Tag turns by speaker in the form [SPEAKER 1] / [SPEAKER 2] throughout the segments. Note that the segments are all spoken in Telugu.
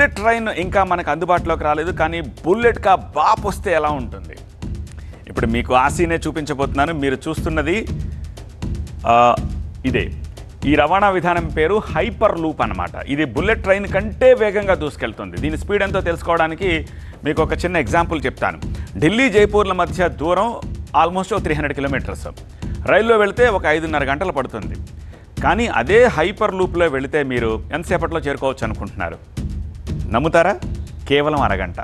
[SPEAKER 1] బుల్లెట్ ట్రైన్ ఇంకా మనకు అందుబాటులోకి రాలేదు, కానీ బుల్లెట్గా బాప్ వస్తే ఎలా ఉంటుంది? ఇప్పుడు మీకు ఆ సీనే చూపించబోతున్నాను. మీరు చూస్తున్నది ఇదే. ఈ రవాణా విధానం పేరు హైపర్ లూప్ అన్నమాట. ఇది బుల్లెట్ ట్రైన్ కంటే వేగంగా దూసుకెళ్తుంది. దీని స్పీడ్ ఎంతో తెలుసుకోవడానికి మీకు ఒక చిన్న ఎగ్జాంపుల్ చెప్తాను. ఢిల్లీ జైపూర్ల మధ్య దూరం ఆల్మోస్ట్ 300 కిలోమీటర్స్. రైల్లో వెళితే ఒక 5.5 గంటలు పడుతుంది. కానీ అదే హైపర్ లూప్లో వెళితే మీరు ఎంతసేపట్లో చేరుకోవచ్చు అనుకుంటున్నారు? నమ్ముతారా? కేవలం అరగంట.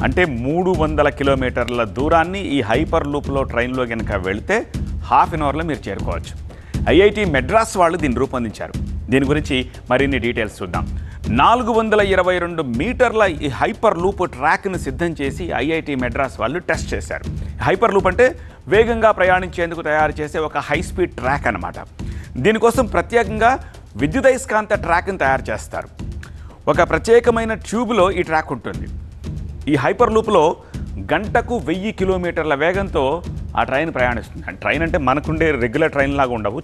[SPEAKER 1] అంటే 300 కిలోమీటర్ల దూరాన్ని ఈ హైపర్ లూప్లో ట్రైన్లో కనుక వెళితే హాఫ్ అన్ అవర్లో మీరు చేరుకోవచ్చు. ఐఐటి మెడ్రాస్ వాళ్ళు దీన్ని రూపొందించారు. దీని గురించి మరిన్ని డీటెయిల్స్ చూద్దాం. 422 మీటర్ల ఈ హైపర్ లూప్ ట్రాక్ను సిద్ధం చేసి ఐఐటి మెడ్రాస్ వాళ్ళు టెస్ట్ చేశారు. హైపర్ లూప్ అంటే వేగంగా ప్రయాణించేందుకు తయారు చేసే ఒక హై స్పీడ్ ట్రాక్ అన్నమాట. దీనికోసం ప్రత్యేకంగా విద్యుదయస్కాంత ట్రాక్ని తయారు చేస్తారు. ఒక ప్రత్యేకమైన ట్యూబ్లో ఈ ట్రాక్ ఉంటుంది. ఈ హైపర్ లూప్లో గంటకు 1000 కిలోమీటర్ల వేగంతో ఆ ట్రైన్ ప్రయాణిస్తుంది. ట్రైన్ అంటే మనకుండే రెగ్యులర్ ట్రైన్ లాగా ఉండవు,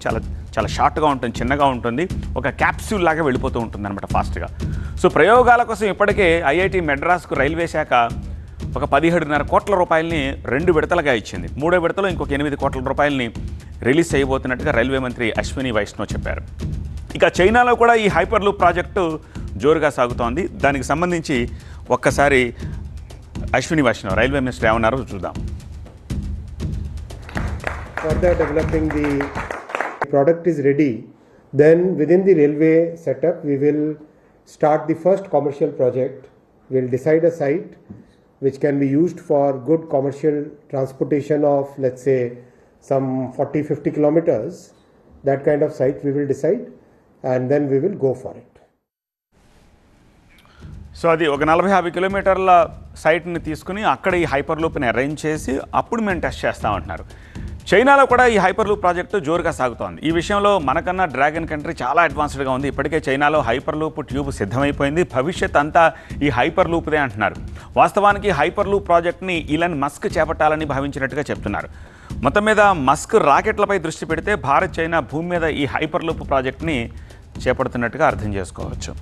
[SPEAKER 1] చాలా షార్ట్గా ఉంటుంది, చిన్నగా ఉంటుంది, ఒక క్యాప్సూల్ లాగా వెళ్ళిపోతూ ఉంటుంది అనమాట ఫాస్ట్గా. సో ప్రయోగాల కోసం ఇప్పటికే ఐఐటి మెడ్రాస్కు రైల్వే శాఖ ఒక 17.5 కోట్ల రూపాయలని 2 విడతలుగా ఇచ్చింది. 3వ విడతలో ఇంకొక 8 కోట్ల రూపాయలని రిలీజ్ చేయబోతున్నట్టుగా రైల్వే మంత్రి అశ్విని వైష్ణవ్ చెప్పారు. ఇక చైనాలో కూడా ఈ హైపర్ లూప్ ప్రాజెక్టు జోరుగా సాగుతోంది. దానికి సంబంధించి ఒక్కసారి అశ్విని వైష్ణవ్ రైల్వే మినిస్టర్ ఏమన్నారో చూద్దాం.
[SPEAKER 2] Further developing the product is ready, then within the railway setup we will start the first commercial project. We'll decide a site which can be used for good commercial transportation of, let's say, some 40-50 kilometers. That kind of site we will decide, and then we will go for it.
[SPEAKER 1] So అది ఒక 40-50 కిలోమీటర్ల సైట్ని తీసుకుని అక్కడ ఈ హైపర్ లూప్ని అరేంజ్ చేసి అప్పుడు మేము టెస్ట్ చేస్తామంటున్నారు. చైనాలో కూడా ఈ హైపర్ లూప్ ప్రాజెక్టు జోరుగా సాగుతోంది. ఈ విషయంలో మనకన్నా డ్రాగన్ కంట్రీ చాలా అడ్వాన్స్డ్గా ఉంది. ఇప్పటికే చైనాలో హైపర్ లూప్ ట్యూబ్ సిద్ధమైపోయింది. భవిష్యత్ అంతా ఈ హైపర్ లూప్దే అంటున్నారు. వాస్తవానికి హైపర్ లూప్ ప్రాజెక్ట్ని ఇలాన్ మస్క్ చేపట్టాలని భావించినట్టుగా చెప్తున్నారు. మొత్తం మీద మస్క్ రాకెట్లపై దృష్టి పెడితే భారత్, చైనా భూమి మీద ఈ హైపర్ లూప్ ప్రాజెక్ట్ని చేపడుతున్నట్టుగా అర్థం చేసుకోవచ్చు.